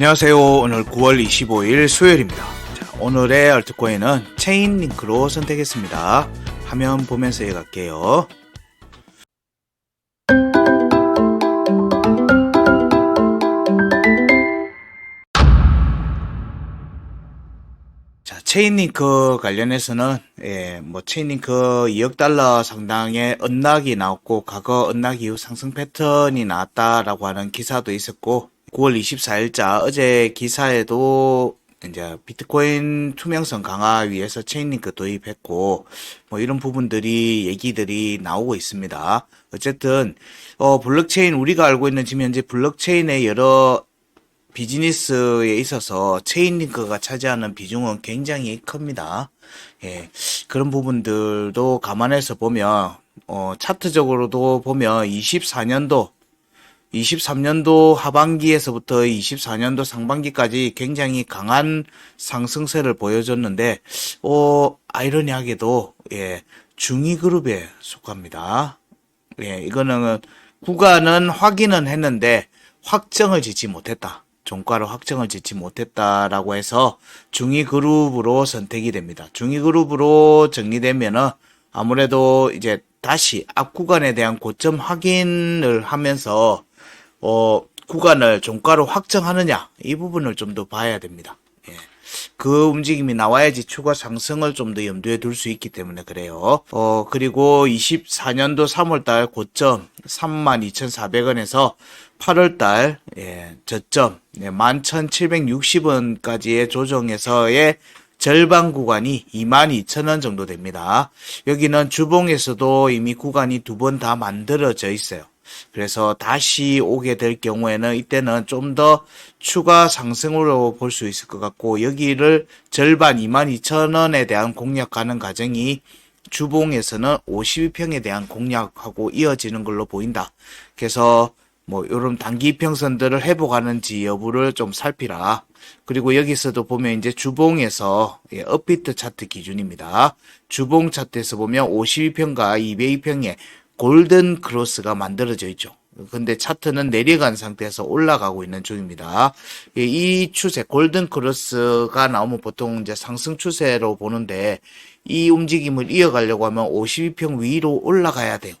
안녕하세요. 오늘 9월 25일 수요일입니다. 자, 오늘의 얼트코인은 체인링크로 선택했습니다. 화면 보면서 이해갈게요. 자, 체인링크 관련해서는 체인링크 2억 달러 상당의 언락이 나왔고, 과거 언락 이후 상승 패턴이 나왔다라고 하는 기사도 있었고, 9월 24일자 어제 기사에도 이제 비트코인 투명성 강화 위해서 체인링크 도입했고, 이런 부분들이 얘기들이 나오고 있습니다. 어쨌든 블록체인, 우리가 알고 있는 지금 현재 블록체인의 여러 비즈니스에 있어서 체인링크가 차지하는 비중은 굉장히 큽니다. 그런 부분들도 감안해서 보면 차트적으로도 보면 23년도 하반기에서부터 24년도 상반기까지 굉장히 강한 상승세를 보여줬는데, 아이러니하게도, 중위 그룹에 속합니다. 이거는 구간은 확인은 했는데, 확정을 짓지 못했다. 종가로 확정을 짓지 못했다라고 해서 중위 그룹으로 선택이 됩니다. 중위 그룹으로 정리되면은 아무래도 이제 다시 앞 구간에 대한 고점 확인을 하면서 구간을 종가로 확정하느냐, 이 부분을 좀 더 봐야 됩니다. 그 움직임이 나와야지 추가 상승을 좀 더 염두에 둘 수 있기 때문에 그래요. 그리고 24년도 3월달 고점 32,400원에서 8월달 저점 11,760원까지의 조정에서의 절반 구간이 22,000원 정도 됩니다. 여기는 주봉에서도 이미 구간이 두 번 다 만들어져 있어요. 그래서 다시 오게 될 경우에는 이때는 좀 더 추가 상승으로 볼 수 있을 것 같고, 여기를 절반 22,000원에 대한 공략하는 과정이 주봉에서는 52평에 대한 공략하고 이어지는 걸로 보인다. 그래서 요런 단기 이평선들을 회복하는지 여부를 좀 살피라. 그리고 여기서도 보면 이제 주봉에서 업비트 차트 기준입니다. 주봉 차트에서 보면 52평과 202평에 골든 크로스가 만들어져 있죠. 근데 차트는 내려간 상태에서 올라가고 있는 중입니다. 이 추세, 골든 크로스가 나오면 보통 이제 상승 추세로 보는데, 이 움직임을 이어가려고 하면 52평 위로 올라가야 돼요.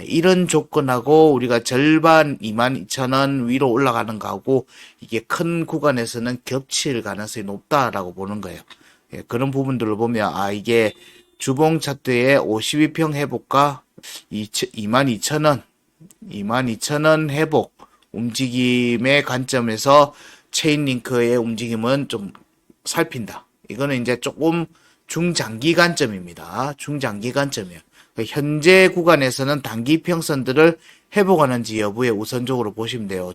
이런 조건하고 우리가 절반 22,000원 위로 올라가는 거하고 이게 큰 구간에서는 겹칠 가능성이 높다라고 보는 거예요. 그런 부분들을 보면 이게 주봉 차트의 52평 회복과 22,000원 회복 움직임의 관점에서 체인링크의 움직임은 좀 살핀다. 이거는 이제 조금 중장기 관점입니다. 중장기 관점이에요. 현재 구간에서는 단기 평선들을 회복하는지 여부에 우선적으로 보시면 돼요.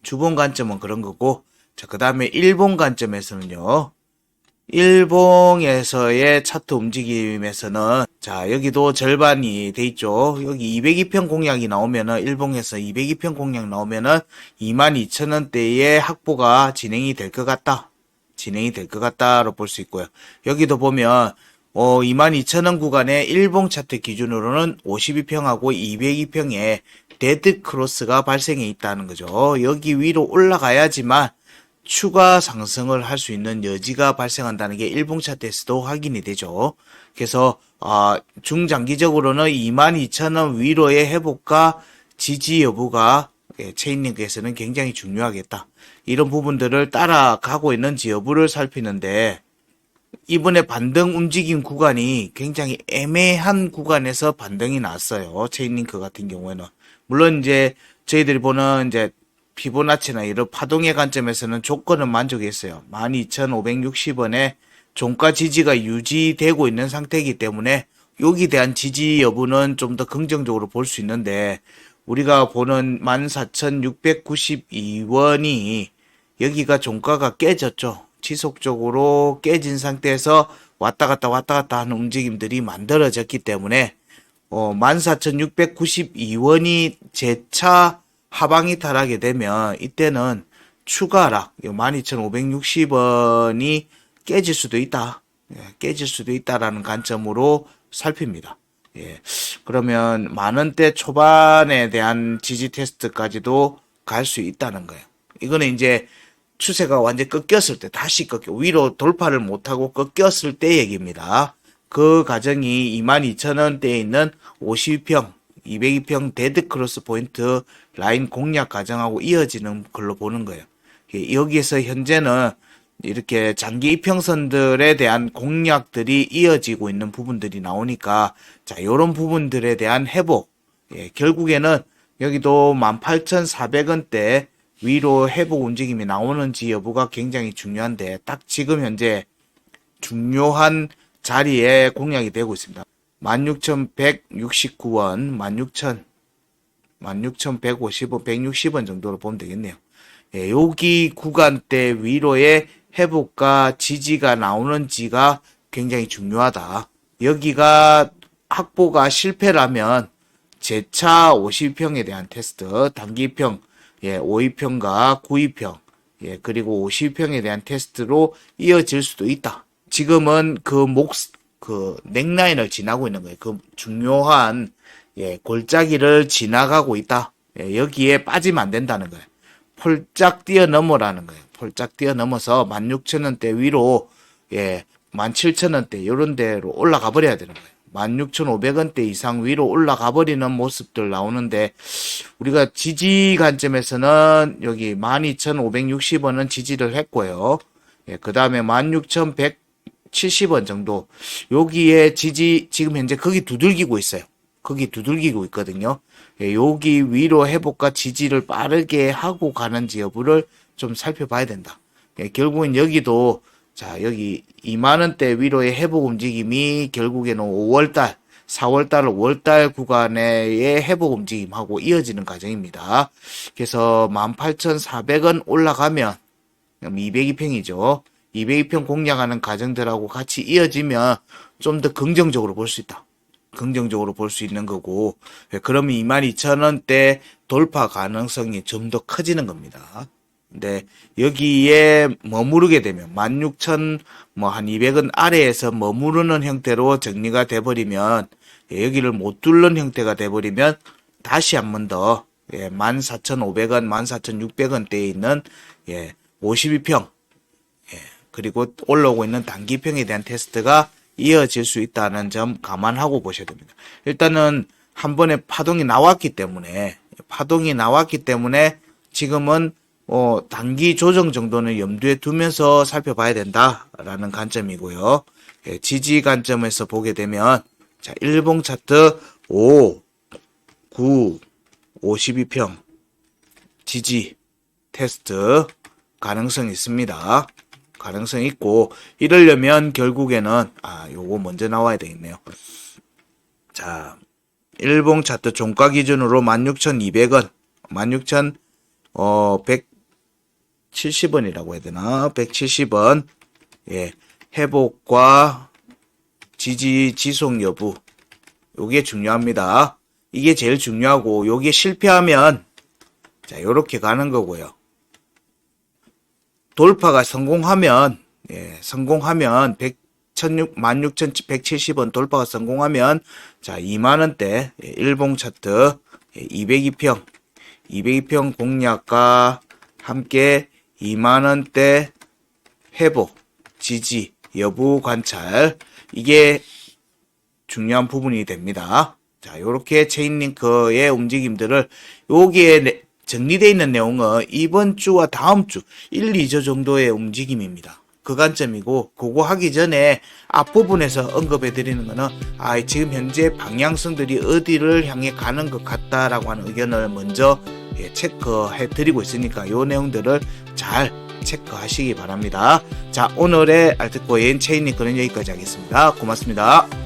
주봉 관점은 그런 거고, 자, 그 다음에 일봉 관점에서는요. 일봉에서의 차트 움직임에서는, 자, 여기도 절반이 돼 있죠. 여기 202평 공략이 나오면은, 일봉에서 202평 공략 나오면은 22,000원대의 확보가 진행이 될 것 같다. 진행이 될 것 같다로 볼 수 있고요. 여기도 보면 22,000원 구간의 일봉 차트 기준으로는 52평하고 202평에 데드 크로스가 발생해 있다는 거죠. 여기 위로 올라가야지만 추가 상승을 할 수 있는 여지가 발생한다는 게 일봉 차트에서도 확인이 되죠. 그래서 중장기적으로는 22,000원 위로의 회복과 지지 여부가 체인링크에서는 굉장히 중요하겠다. 이런 부분들을 따라가고 있는지 여부를 살피는데, 이번에 반등 움직임 구간이 굉장히 애매한 구간에서 반등이 났어요. 체인링크 같은 경우에는. 물론 이제 저희들이 보는 이제 피보나치나 이런 파동의 관점에서는 조건은 만족했어요. 12,560원에 종가 지지가 유지되고 있는 상태이기 때문에 여기 대한 지지 여부는 좀 더 긍정적으로 볼 수 있는데, 우리가 보는 14,692원이 여기가 종가가 깨졌죠. 지속적으로 깨진 상태에서 왔다 갔다 하는 움직임들이 만들어졌기 때문에 14,692원이 재차 하방이 탈하게 되면 이때는 추가 하락 12,560원이 깨질 수도 있다. 깨질 수도 있다라는 관점으로 살핍니다. 그러면 만원대 초반에 대한 지지 테스트까지도 갈 수 있다는 거예요. 이거는 이제 추세가 완전 꺾였을 때, 다시 위로 돌파를 못하고 꺾였을 때 얘기입니다. 그 가정이 22,000원대에 있는 52평, 202평 데드 크로스 포인트 라인 공략 과정하고 이어지는 걸로 보는 거예요. 여기에서 현재는 이렇게 장기 이평선들에 대한 공략들이 이어지고 있는 부분들이 나오니까, 자, 요런 부분들에 대한 회복. 결국에는 여기도 18,400원대 위로 회복 움직임이 나오는지 여부가 굉장히 중요한데, 딱 지금 현재 중요한 자리에 공략이 되고 있습니다. 16,169원, 16,150원, 160원 정도로 보면 되겠네요. 여기 구간대 위로의 회복과 지지가 나오는지가 굉장히 중요하다. 여기가 확보가 실패라면 재차 52평에 대한 테스트, 단기평, 52평과 92평, 그리고 52평에 대한 테스트로 이어질 수도 있다. 지금은 그 넥라인을 지나고 있는 거예요. 그 중요한, 골짜기를 지나가고 있다. 여기에 빠지면 안 된다는 거예요. 폴짝 뛰어넘어라는 거예요. 폴짝 뛰어넘어서 16,000원대 위로, 17,000원대 이런 데로 올라가 버려야 되는 거예요. 16,500원대 이상 위로 올라가 버리는 모습들 나오는데, 우리가 지지 관점에서는 여기 12,560원은 지지를 했고요. 그 다음에 16,170원 정도, 여기에 지지, 지금 현재 거기 두들기고 있어요. 거기 두들기고 있거든요. 여기 위로 회복과 지지를 빠르게 하고 가는지 여부를 좀 살펴봐야 된다. 결국은 여기도, 자, 여기 2만원대 위로의 회복 움직임이 결국에는 5월달, 4월달, 5월달 구간의 회복 움직임하고 이어지는 과정입니다. 그래서 18,400원 올라가면 202평이죠. 202평 공략하는 과정들하고 같이 이어지면 좀 더 긍정적으로 볼 수 있다. 긍정적으로 볼 수 있는 거고, 그러면 22,000원대 돌파 가능성이 좀 더 커지는 겁니다. 근데 여기에 머무르게 되면 16,000 한 200원 아래에서 머무르는 형태로 정리가 돼버리면, 여기를 못 뚫는 형태가 돼버리면 다시 한 번 더 14,500원, 14,600원대에 있는 52평, 그리고 올라오고 있는 단기평에 대한 테스트가 이어질 수 있다는 점 감안하고 보셔야 됩니다. 일단은 한 번에 파동이 나왔기 때문에 지금은 단기 조정 정도는 염두에 두면서 살펴봐야 된다라는 관점이고요. 지지 관점에서 보게 되면, 자, 일봉 차트 5, 9, 52평 지지 테스트 가능성이 있습니다. 가능성이 있고, 이러려면 결국에는 요거 먼저 나와야 되겠네요. 자, 일봉 차트 종가 기준으로 16,200원, 16,170원이라고 해야 되나? 170원. 회복과 지지 지속 여부. 요게 중요합니다. 이게 제일 중요하고, 요게 실패하면, 자, 요렇게 가는 거고요. 돌파가 성공하면 16,170원 돌파가 성공하면, 자, 2만원대 일봉 차트 202평 공략과 함께 2만원대 회복, 지지, 여부 관찰, 이게 중요한 부분이 됩니다. 자, 요렇게 체인링크의 움직임들을, 여기에 정리되어 있는 내용은 이번 주와 다음 주 1, 2주 정도의 움직임입니다. 그 관점이고, 그거 하기 전에 앞부분에서 언급해 드리는 거는, 지금 현재 방향성들이 어디를 향해 가는 것 같다라고 하는 의견을 먼저 체크해 드리고 있으니까 요 내용들을 잘 체크하시기 바랍니다. 자, 오늘의 알트코인 체인링크는 여기까지 하겠습니다. 고맙습니다.